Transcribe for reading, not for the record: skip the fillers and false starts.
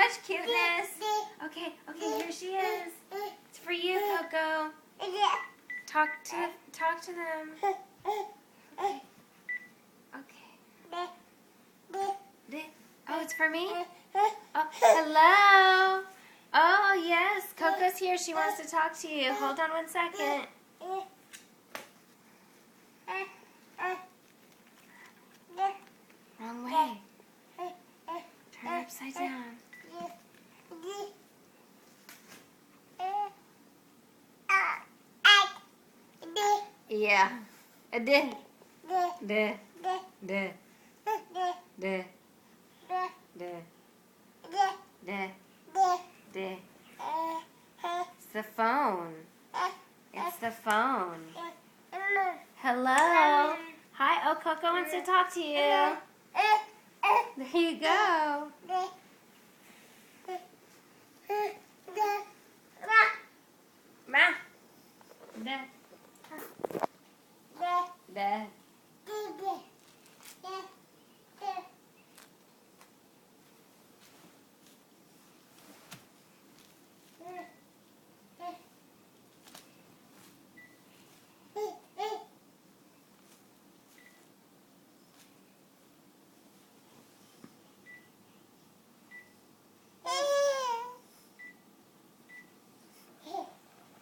much cuteness. Okay, here she is. It's for you, Coco. Talk to them. Okay. Oh, it's for me? Oh, hello. Oh, yes. Coco's here. She wants to talk to you. Hold on 1 second. Wrong way. Turn her upside down. Yeah. D. D. D. D. D. D. It's the phone. It's the phone. Hello. Hi. Oh, Coco wants to talk to you. There you go. Ma. Da. Da.